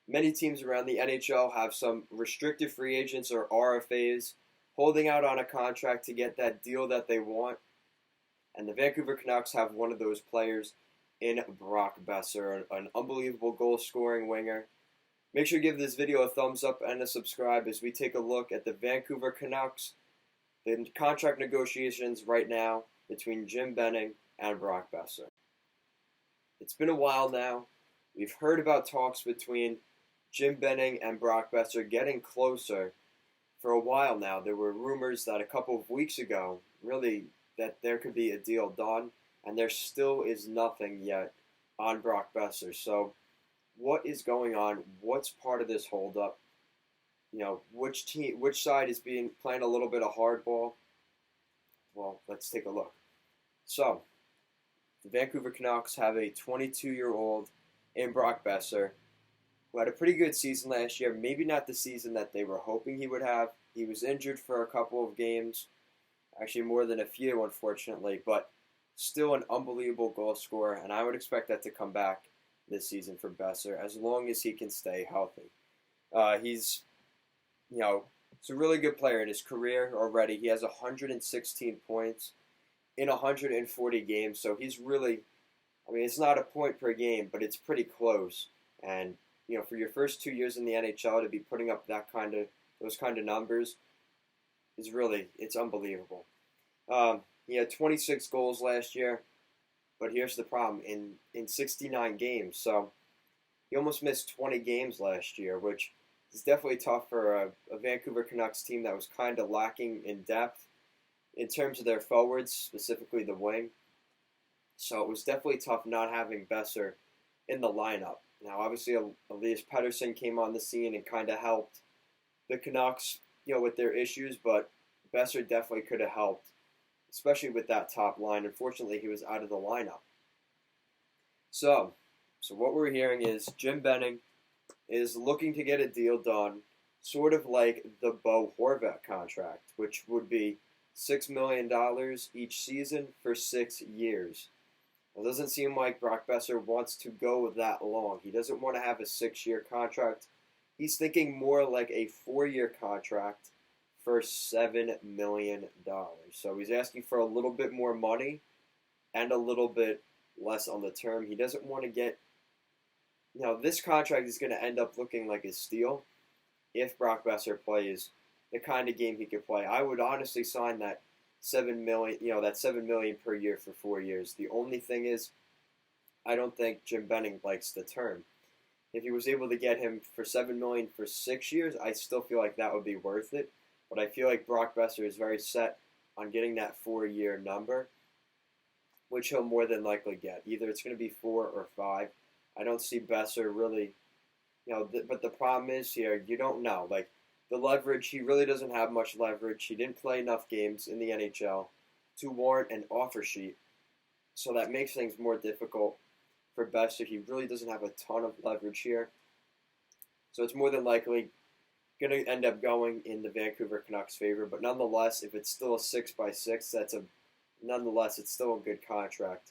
Many teams around the NHL have some restricted free agents or RFAs holding out on a contract to get that deal that they want. And the Vancouver Canucks have one of those players in Brock Boeser, an unbelievable goal-scoring winger. Make sure to give this video a thumbs up and a subscribe as we take a look at the Vancouver Canucks, the contract negotiations right now between Jim Benning and Brock Boeser. It's been a while now. We've heard about talks between Jim Benning and Brock Boeser getting closer for a while now. There were rumors that a couple of weeks ago, really, that there could be a deal done, and there still is nothing yet on Brock Boeser. So what is going on? What's part of this holdup? Which side is playing a little bit of hardball? Well, let's take a look. So, the Vancouver Canucks have a 22-year-old in Brock Boeser who had a pretty good season last year. Maybe not the season that they were hoping he would have. He was injured for a couple of games, actually more than a few, unfortunately, but still an unbelievable goal scorer, and I would expect that to come back this season for Boeser as long as he can stay healthy. He's a really good player in his career already. He has 116 points in 140 games, so he's really, it's not a point per game, but it's pretty close. And for your first 2 years in the NHL to be putting up those kind of numbers it's unbelievable. He had 26 goals last year, but here's the problem: in 69 games, so he almost missed 20 games last year, which is definitely tough for a Vancouver Canucks team that was kind of lacking in depth in terms of their forwards, specifically the wing. So it was definitely tough not having Boeser in the lineup. Now, obviously, Elias Pettersson came on the scene and kind of helped the Canucks, with their issues, but Boeser definitely could have helped, especially with that top line. Unfortunately, he was out of the lineup. So what we're hearing is Jim Benning is looking to get a deal done, sort of like the Bo Horvat contract, which would be $6 million each season for 6 years. It doesn't seem like Brock Boeser wants to go that long. He doesn't want to have a 6-year contract. He's thinking more like a 4-year contract for $7 million. So he's asking for a little bit more money and a little bit less on the term. He doesn't want to get, this contract is going to end up looking like a steal if Brock Boeser plays the kind of game he could play. I would honestly sign that $7 million, that $7 million per year for 4 years. The only thing is, I don't think Jim Benning likes the term. If he was able to get him for $7 million for 6 years, I still feel like that would be worth it. But I feel like Brock Boeser is very set on getting that 4-year number, which he'll more than likely get. Either it's going to be 4 or 5. I don't see Boeser really, but the problem is here, you don't know. Like, the leverage, he really doesn't have much leverage. He didn't play enough games in the NHL to warrant an offer sheet. So that makes things more difficult for Boeser. He really doesn't have a ton of leverage here. So it's more than likely going to end up going in the Vancouver Canucks' favor. But nonetheless, if it's still a 6x6, nonetheless, it's still a good contract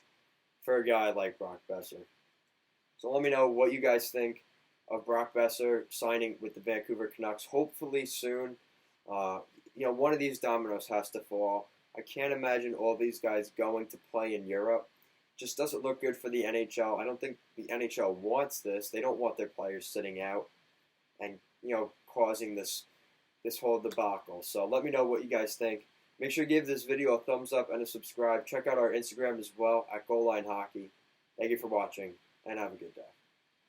for a guy like Brock Boeser. So let me know what you guys think of Brock Boeser signing with the Vancouver Canucks, hopefully soon. One of these dominoes has to fall. I can't imagine all these guys going to play in Europe. Just doesn't look good for the NHL. I don't think the NHL wants this. They don't want their players sitting out and, causing this whole debacle. So let me know what you guys think. Make sure to give this video a thumbs up and a subscribe. Check out our Instagram as well at Goal Line Hockey. Thank you for watching, and have a good day.